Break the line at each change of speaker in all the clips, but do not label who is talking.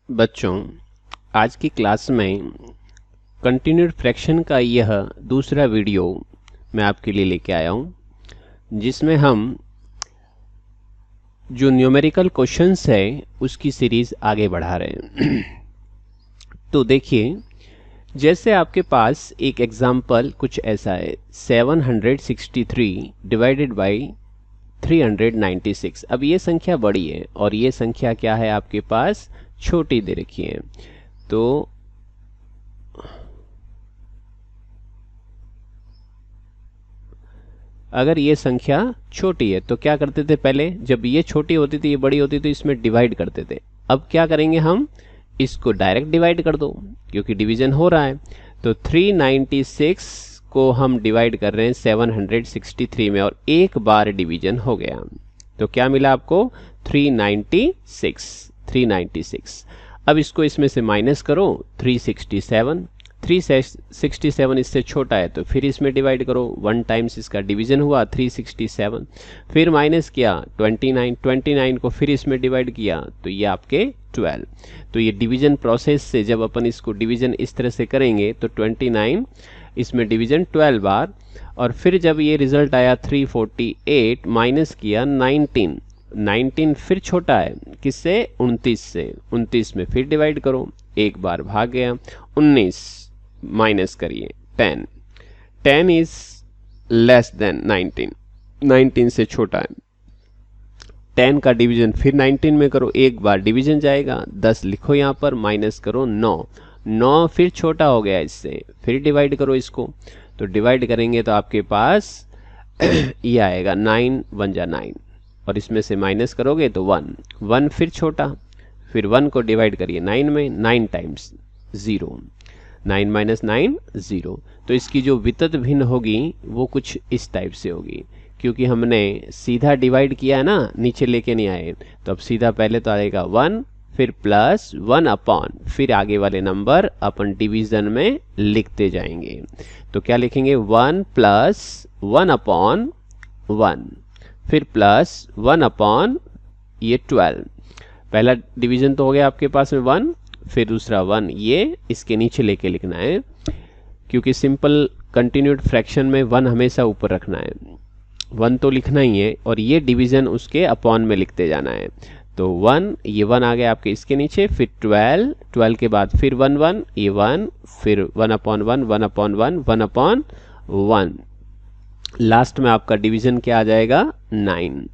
बच्चों, आज की क्लास में कंटिन्यूड फ्रैक्शन का यह दूसरा वीडियो मैं आपके लिए लेके आया हूँ, जिसमें हम जो न्यूमेरिकल क्वेश्चंस है उसकी सीरीज आगे बढ़ा रहे हैं। तो देखिए, जैसे आपके पास एक एग्जाम्पल कुछ ऐसा है, 763 डिवाइडेड बाई 396। अब ये संख्या बड़ी है और ये संख्या क्या है, आपके पास छोटी दे रखी है। तो अगर ये संख्या छोटी है तो क्या करते थे, पहले जब ये छोटी होती थी, ये बड़ी होती थी, इसमें डिवाइड करते थे। अब क्या करेंगे, हम इसको डायरेक्ट डिवाइड कर दो क्योंकि डिवीजन हो रहा है। तो 396 को हम डिवाइड कर रहे हैं 763 में और एक बार डिवीजन हो गया। तो क्या मिला आपको, 396। अब इसको इसमें से माइनस करो, 367 इससे छोटा है तो फिर इसमें डिवाइड करो, 1 टाइम्स इसका डिवीजन हुआ 367, फिर माइनस किया 29 को फिर इसमें डिवाइड किया तो ये आपके 12। तो ये डिवीजन प्रोसेस से जब अपन इसको डिवीजन इस तरह से करेंगे तो 29 इसमें डिवीजन 12 बार, और फिर जब ये रिजल्ट आया 348 माइनस किया 19 फिर छोटा है किससे, 29 से, 29 में फिर डिवाइड करो, एक बार भाग गया, 19 माइनस करिए 10 इज लेस देन 19 से छोटा है। 10 का डिवीजन फिर 19 में करो, एक बार डिवीजन जाएगा, 10 लिखो यहाँ पर, माइनस करो 9 फिर छोटा हो गया इससे, फिर डिवाइड करो इसको। तो डिवाइड करेंगे तो आपके पास ये आएगा 9 1 जा 9, और इसमें से माइनस करोगे तो 1 फिर छोटा, फिर 1 को डिवाइड करिए 9 में, 9 टाइम्स 0, 9 माइनस 9 0। तो इसकी जो वितत भिन्न होगी वो कुछ इस टाइप से होगी, क्योंकि हमने सीधा डिवाइड किया है ना, नीचे लेके नहीं आए। तो अब सीधा पहले तो आएगा 1, फिर प्लस 1 अपॉन, फिर आगे वाले नंबर अपन डिवीजन में लिखते जाएंगे। तो क्या लिखेंगे, 1 प्लस 1 अपॉन 1, फिर प्लस 1 अपॉन ये 12। पहला डिवीजन तो हो गया आपके पास में 1, फिर दूसरा 1, ये इसके नीचे लेके लिखना है, क्योंकि सिंपल कंटिन्यूड फ्रैक्शन में 1 हमेशा ऊपर रखना है, 1 तो लिखना ही है, और ये डिवीजन उसके अपॉन में लिखते जाना है। तो 1, ये 1 आ गया आपके इसके नीचे, फिर 12 के बाद फिर 1 ये 1, फिर 1 अपॉन 1 1 अपॉन 1 1 अपॉन 1, लास्ट में आपका डिवीजन क्या आ जाएगा, 9।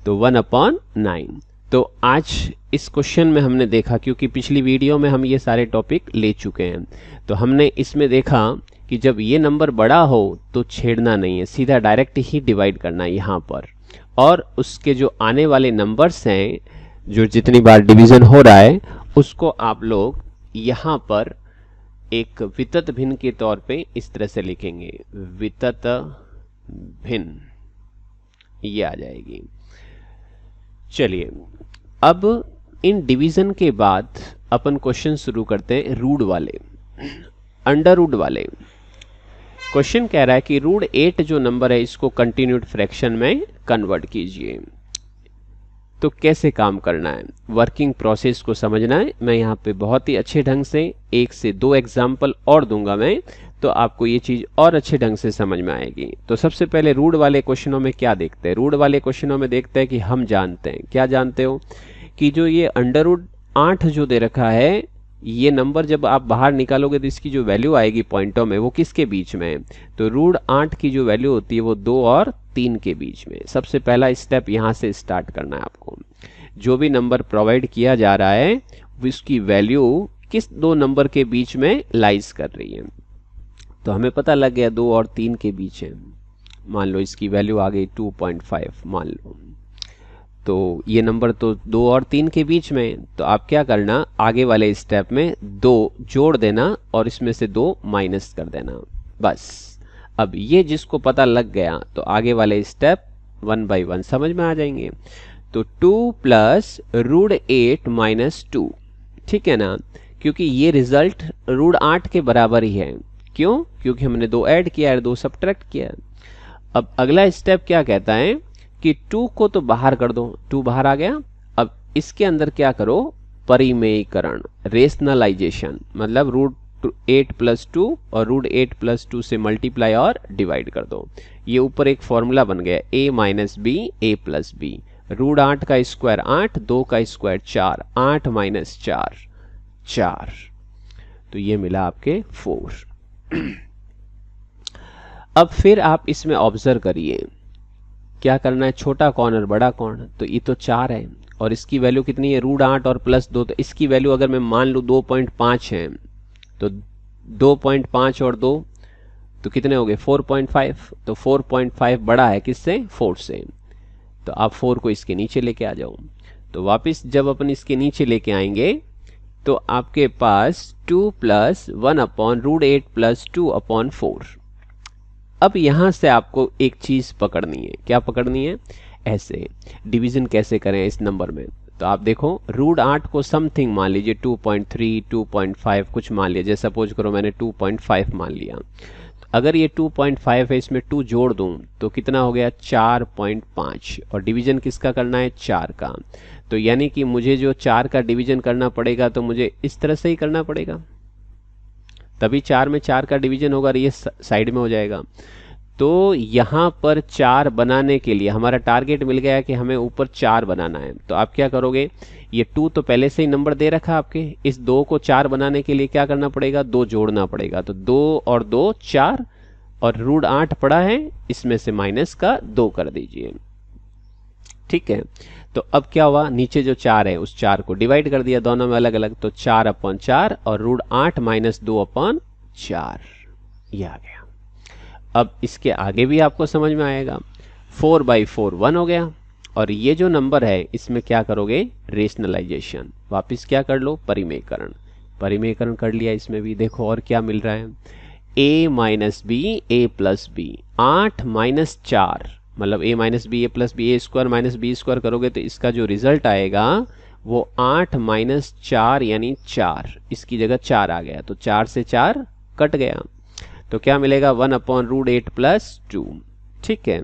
तो 1 अपॉन 9। तो आज इस क्वेश्चन में हमने देखा, क्योंकि पिछली वीडियो में हम ये सारे टॉपिक ले चुके हैं, तो हमने इसमें देखा कि जब ये नंबर बड़ा हो तो छेड़ना नहीं है, सीधा डायरेक्ट ही डिवाइड करना है यहाँ पर, और उसके जो आने वाले नंबर्स हैं, जो जितनी बार डिवीजन हो रहा है, उसको आप लोग यहाँ पर एक वितत भिन्न के तौर पे इस तरह से लिखेंगे, वितत भिन्न, ये आ जाएगी। चलिए, अब इन डिवीजन के बाद अपन क्वेश्चन शुरू करते हैं रूट वाले, अंडर रूट वाले। क्वेश्चन कह रहा है कि रूट 8 जो नंबर है इसको कंटिन्यूड फ्रैक्शन में कन्वर्ट कीजिए। तो कैसे काम करना है, वर्किंग प्रोसेस को समझना है। मैं यहाँ पे बहुत ही अच्छे ढंग से 1 से 2 एग्जाम्पल और दूंगा मैं, तो आपको ये चीज और अच्छे ढंग से समझ में आएगी। तो सबसे पहले रूट वाले क्वेश्चनों में क्या देखते हैं, रूट वाले क्वेश्चनों में देखते हैं कि हम जानते हैं, क्या जानते हो, कि जो ये अंडर रूट 8 जो दे रखा है, ये नंबर जब आप बाहर निकालोगे तो इसकी जो वैल्यू आएगी पॉइंटों में, वो किसके बीच में है, तो रूट 8 की जो वैल्यू होती है वो 2 और 3 के बीच में। सबसे पहला स्टेप यहाँ से स्टार्ट करना है आपको, जो भी नंबर प्रोवाइड किया जा रहा है उसकी वैल्यू किस 2 नंबर के बीच में लाइज कर रही है। तो हमें पता लग गया 2 और 3 के बीच है, मान लो इसकी वैल्यू आ गई 2.5 मान लो, तो ये नंबर तो 2 और 3 के बीच में। तो आप क्या करना, आगे वाले स्टेप में 2 जोड़ देना और इसमें से 2 माइनस कर देना, बस। अब ये जिसको पता लग गया तो आगे वाले स्टेप 1 बाई 1 समझ में आ जाएंगे। तो 2 प्लस रूट 8 माइनस 2, ठीक है ना, क्योंकि ये रिजल्ट रूट 8 के बराबर ही है। क्यों, क्योंकि हमने 2 ऐड किया है, 2 सब्ट्रैक्ट किया। अब अगला स्टेप क्या कहता है कि 2 को तो बाहर कर दो, 2 बाहर आ गया। अब इसके अंदर क्या करो, परिमेयीकरण, रेशनलाइजेशन, मतलब √8+2 और √8+2 से मल्टीप्लाई और डिवाइड कर दो। ये ऊपर एक फॉर्मूला बन गया a minus B a plus B. √8 का स्क्वायर 8, 2 का स्क्वायर 4, 8 माइनस 4 4, तो ये मिला आपके 4। अब फिर आप इसमें ऑब्जर्व करिए क्या करना है, छोटा कौन और बड़ा कौन, तो ये तो 4 है और इसकी वैल्यू कितनी है √8 और +2, तो इसकी वैल्यू अगर मैं मान लूँ 2.5 है तो 2.5 और 2 तो कितने हो गए 4.5, तो 4.5 बड़ा है किससे 4 से, तो आप 4 को इसके नीचे लेके आ जाओ। तो वापस जब अपन इसके नीचे लेके आएंगे तो आपके पास 2 + 1/√8+2/4। अब यहां से आपको एक चीज पकड़नी है, क्या पकड़नी है, ऐसे डिवीजन कैसे करें इस नंबर में। तो आप देखो √8 को समथिंग मान लीजिए 2.3 2.5 कुछ मान लिया, जैसे सपोज करो मैंने 2.5 मान लिया। तो अगर ये 2.5 है इसमें 2 जोड़ दूं तो कितना हो गया 4.5, और डिवीजन किसका करना है 4 का। तो यानी कि मुझे जो 4 का डिवीजन करना पड़ेगा तो मुझे इस तरह से ही करना पड़ेगा, तभी 4 में 4 का डिवीजन होगा और ये साइड में हो जाएगा। तो यहाँ पर 4 बनाने के लिए हमारा टारगेट मिल गया कि हमें ऊपर 4 बनाना है। तो आप क्या करोगे, ये 2 तो पहले से ही नंबर दे रखा आपके, इस 2 को 4 बनाने के लिए क्या करना पड़ेगा 2 जोड़ना पड़ेगा। तो 2 और 2 4, और √8 पड़ा है इसमें से माइनस का 2 कर दीजिए, ठीक है। तो अब क्या हुआ, नीचे जो 4 है उस 4 को डिवाइड कर दिया दोनों में अलग अलग, तो 4/4 और √8 - 2/4, ये आ गया। अब इसके आगे भी आपको समझ में आएगा, 4/4 1 हो गया, और ये जो नंबर है इसमें क्या करोगे रेशनलाइजेशन, वापिस क्या कर लो परिमेयीकरण, परिमेयीकरण कर लिया इसमें भी। देखो और क्या मिल रहा है, a minus B a plus B, 8 - 4 मतलब a minus B a plus B, a square minus B square करोगे तो इसका जो रिजल्ट आएगा वो 8 - 4 यानी 4, इसकी जगह 4 आ गया, तो 4 से 4 कट गया, तो क्या मिलेगा 1/√8+2, ठीक है।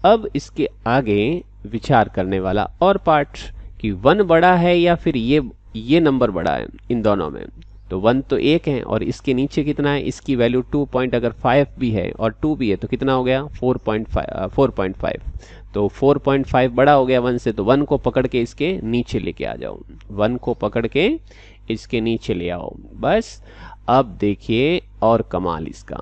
अब इसके आगे विचार करने वाला और पार्ट कि 1 बड़ा है या फिर ये नंबर बड़ा है इन दोनों में। तो 1 तो 1 है और इसके नीचे कितना है, इसकी वैल्यू 2.5 भी है और 2 भी है तो कितना हो गया 4.5, तो 4.5 बड़ा हो गया 1 से, तो 1 को पकड़ के इसके नीचे लेके आ जाओ, 1 को पकड़ के इसके नीचे ले आओ बस। अब देखिए और कमाल इसका,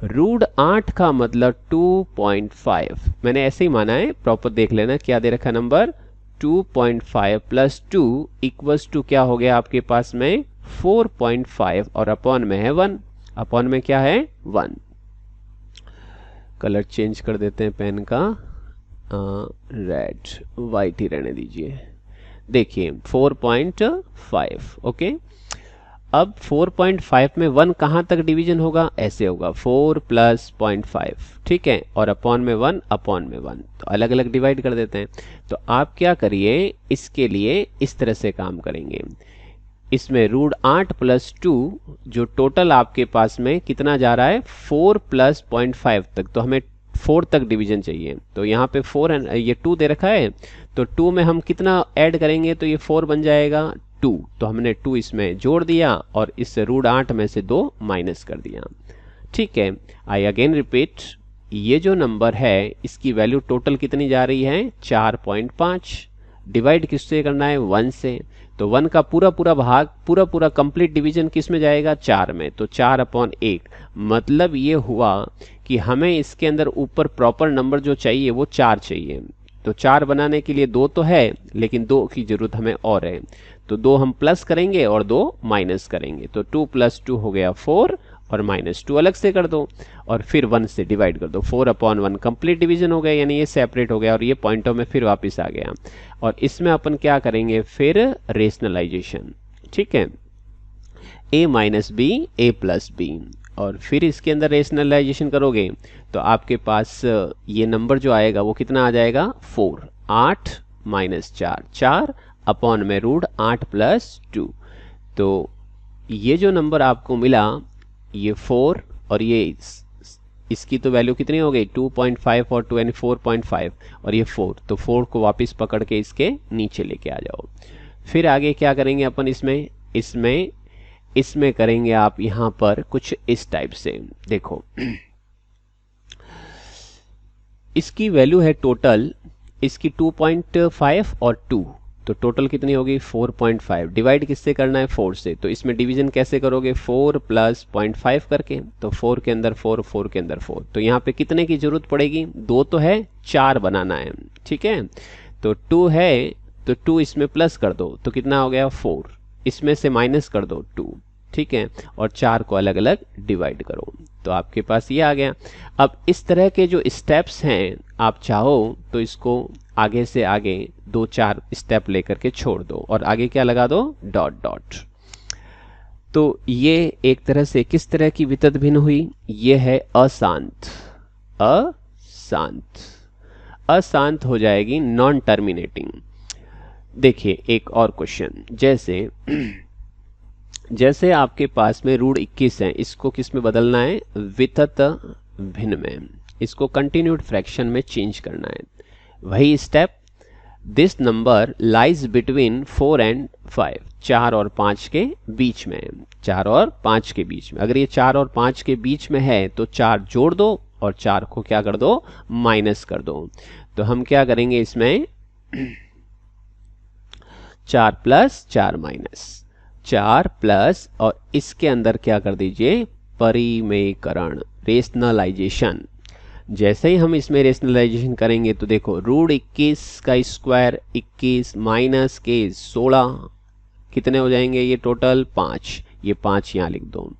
√8 का मतलब 2.5, मैंने ऐसे ही माना है, प्रॉपर देख लेना क्या दे रखा नंबर 2.5 + 2 = क्या हो गया आपके पास में 4.5, और अपॉन में है 1, अपॉन में क्या है 1। कलर चेंज कर देते हैं पेन का, रेड वाइट ही रहने दीजिए। देखिए 4.5, ओके। अब 4.5 में 1 कहाँ तक डिवीजन होगा, ऐसे होगा 4 + 0.5, ठीक है, और अपॉन में 1 अपॉन में 1, तो अलग अलग डिवाइड कर देते हैं। तो आप क्या करिए इसके लिए इस तरह से काम करेंगे, इसमें √8 + 2 जो टोटल आपके पास में कितना जा रहा है 4 + 0.5 तक, तो हमें 4 तक डिवीजन चाहिए। तो यहाँ पे 4 है, ये 2 दे रखा है, तो 2 में हम कितना ऐड करेंगे तो ये 4 बन जाएगा 2, तो हमने 2 इसमें जोड़ दिया और इस √8 में से 2 माइनस कर दिया, ठीक है। आई अगेन रिपीट, ये जो नंबर है इसकी वैल्यू टोटल कितनी जा रही है 4.5, डिवाइड किससे करना है 1 से, तो 1 का पूरा भाग पूरा कंप्लीट डिवीजन किस में जाएगा 4 में, तो 4/1, मतलब ये हुआ कि हमें इसके अंदर ऊपर प्रॉपर नंबर जो चाहिए वो 4 चाहिए। तो 4 बनाने के लिए 2 तो है लेकिन 2 की जरूरत हमें और है, तो 2 हम प्लस करेंगे और 2 माइनस करेंगे, तो 2 + 2 हो गया 4 और -2 अलग से कर दो और फिर 1 से डिवाइड कर दो, 4/1 कंप्लीट डिवीजन हो गया, यानी ये सेपरेट हो गया और ये पॉइंटों में फिर वापस आ गया। और इसमें अपन क्या करेंगे फिर रेशनलाइजेशन, ठीक है, a - b a + b, और फिर इसके अंदर रेशनलाइजेशन करोगे तो आपके पास ये नंबर जो आएगा वो कितना आ जाएगा 4, 8 - 4 4 अपॉन में √8 + 2, तो ये जो नंबर आपको मिला ये 4 और ये इसकी तो वैल्यू कितनी हो गई 2.5 और 2 यानी 4.5 और ये 4, तो 4 को वापस पकड़ के इसके नीचे लेके आ जाओ। फिर आगे क्या करेंगे अपन इसमें करेंगे आप यहां पर कुछ इस टाइप से। देखो इसकी वैल्यू है टोटल, इसकी 2.5 और 2, तो टोटल कितनी होगी 4.5। डिवाइड किससे करना है 4 से, तो इसमें डिवीजन कैसे करोगे 4 प्लस 0.5 करके, तो 4 के अंदर 4, 4 के अंदर 4, तो यहाँ पे कितने की जरूरत पड़ेगी, 2 तो है, 4 बनाना है। ठीक है, तो 2 है तो 2 इसमें प्लस कर दो तो कितना हो गया 4, इसमें से माइनस कर दो 2। ठीक है, और 4 को अलग अलग डिवाइड करो, तो आपके पास ये आ गया। अब इस तरह के जो स्टेप्स हैं आप चाहो तो इसको आगे से आगे 2-4 स्टेप लेकर के छोड़ दो और आगे क्या लगा दो डॉट डॉट। तो ये एक तरह से किस तरह की वितत भिन्न हुई, ये है अशांत। अशांत हो जाएगी नॉन टर्मिनेटिंग। देखिए एक और क्वेश्चन, जैसे आपके पास में √21 है, इसको किस में बदलना है वितत भिन्न में, इसको कंटिन्यूड फ्रैक्शन में चेंज करना है। वही step, this number lies between 4 and 5, 4 और 5 के बीच में, 4 और 5 के बीच में। अगर ये 4 और 5 के बीच में है तो 4 जोड़ दो और 4 को क्या कर दो माइनस कर दो। तो हम क्या करेंगे इसमें 4 प्लस 4 माइनस 4 प्लस, और इसके अंदर क्या कर दीजिए परिमेयकरण, रेशनलाइजेशन। जैसे ही हम इसमें रेशनलाइजेशन करेंगे तो देखो √21 का स्क्वायर 21 माइनस के 16 कितने हो जाएंगे, ये टोटल 5, ये 5 यहाँ लिख दो।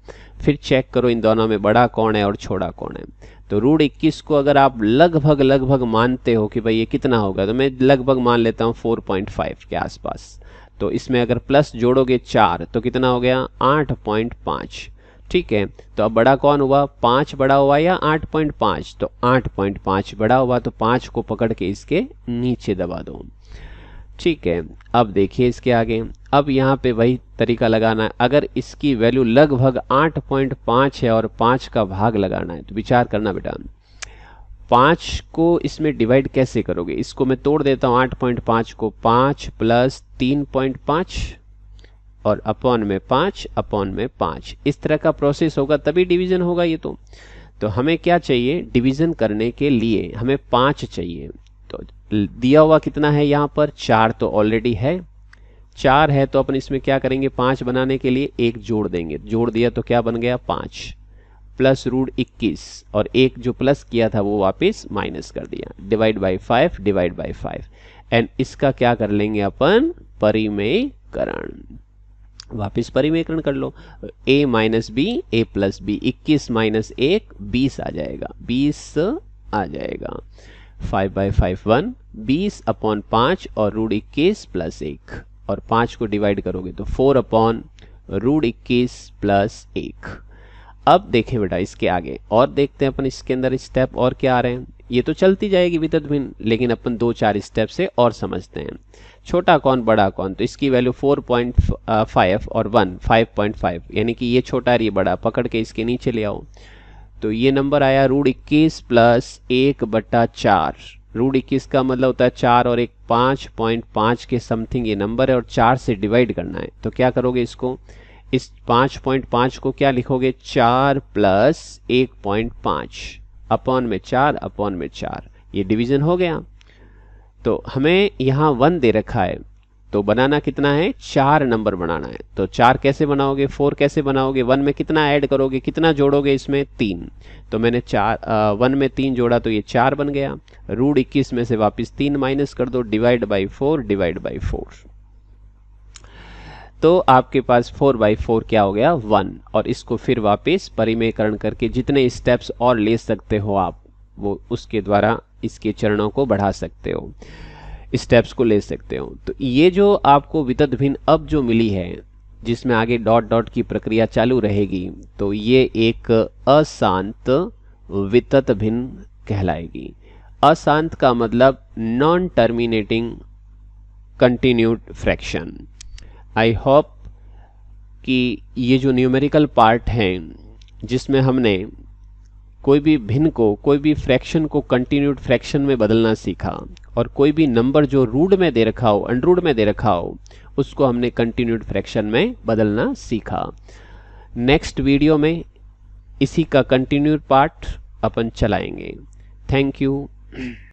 फिर चेक करो इन दोनों में बड़ा कौन है और छोटा कौन है। तो √21 को अगर आप लगभग मानते हो कि भाई ये कितना होगा, तो मैं लगभग मान लेता हूँ 4.5 के आसपास। तो इसमें अगर प्लस जोड़ोगे 4 तो कितना हो गया 8.5। ठीक है, तो अब बड़ा कौन हुआ, 5 बड़ा हुआ या 8.5, तो 8.5 बड़ा हुआ, तो 5 को पकड़ के इसके नीचे दबा दो। ठीक है, अब देखिए इसके आगे, अब यहाँ पे वही तरीका लगाना है। अगर इसकी वैल्यू लगभग 8.5 है और 5 का भाग लगाना है, तो विचार करना बेटा 5 को इसमें डिवाइड कैसे करोगे, इसको मैं तोड़ देता हूँ 8.5 को, 5 प्लस 3.5 और अपॉन में 5 अपॉन में 5, इस तरह का प्रोसेस होगा तभी डिवीजन होगा ये। तो हमें क्या चाहिए डिवीजन करने के लिए हमें 5 चाहिए। तो दिया हुआ कितना है यहाँ पर 4, तो ऑलरेडी है 4 है, तो अपन इसमें क्या करेंगे 5 बनाने के लिए 1 जोड़ देंगे, जोड़ दिया तो क्या बन गया 5 प्लस √21, और 1 जो प्लस किया था वो वापस माइनस कर दिया, डिवाइड बाई 5 एंड इसका क्या कर लेंगे अपन परिमेयकरण, वापिस परिमेयकरण कर लो। a minus B a plus B, 21 minus 1 20 आ जाएगा, 20 आ जाएगा। 5/5 1, 20 अपॉन 5 और √21 प्लस 1, और 5 को डिवाइड करोगे तो 4 अपॉन √21 प्लस 1। अब देखें बेटा इसके आगे और देखते हैं अपन इसके अंदर स्टेप और क्या आ रहे हैं। ये तो चलती जाएगी वितत भिन्न, लेकिन अपन 2-4 स्टेप से और समझते हैं। छोटा कौन बड़ा कौन, तो इसकी वैल्यू 4.5 और 1 5.5, यानी कि ये छोटा और ये बड़ा, पकड़ के इसके नीचे ले आओ। तो ये नंबर आया √21 प्लस 1/4। √21 का मतलब होता है 4 और 1 5.5 के समथिंग ये नंबर है, और 4 से डिवाइड करना है। तो क्या करोगे इसको, इस 5.5 को क्या लिखोगे 4 प्लस 1.5 अपॉन में 4 अपॉन में 4, ये डिवीजन हो गया। तो हमें यहाँ 1 दे रखा है, तो बनाना कितना है 4 नंबर बनाना है। तो 4 कैसे बनाओगे, 4 कैसे बनाओगे, 1 में कितना ऐड करोगे, कितना जोड़ोगे इसमें 3, तो मैंने 1 में 3 जोड़ा तो ये 4 बन गया। √21 में से वापस 3 माइनस कर दो, डिवाइड बाई 4 तो आपके पास 4/4 क्या हो गया 1, और इसको फिर वापस परिमेयकरण करके जितने स्टेप्स और ले सकते हो आप, वो उसके द्वारा इसके चरणों को बढ़ा सकते हो, स्टेप्स को ले सकते हो। तो ये जो आपको वितत भिन्न अब जो मिली है, जिसमें आगे डॉट डॉट की प्रक्रिया चालू रहेगी, तो ये एक अशांत वितत भिन्न कहलाएगी। अशांत का मतलब non terminating continued fraction. I hope कि ये जो न्यूमेरिकल पार्ट हैं जिसमें हमने कोई भी भिन्न को, कोई भी फ्रैक्शन को कंटिन्यूड फ्रैक्शन में बदलना सीखा, और कोई भी नंबर जो रूट में दे रखा हो, अंडररूट में दे रखा हो, उसको हमने कंटिन्यूड फ्रैक्शन में बदलना सीखा। नेक्स्ट वीडियो में इसी का कंटिन्यूड पार्ट अपन चलाएंगे। Thank you.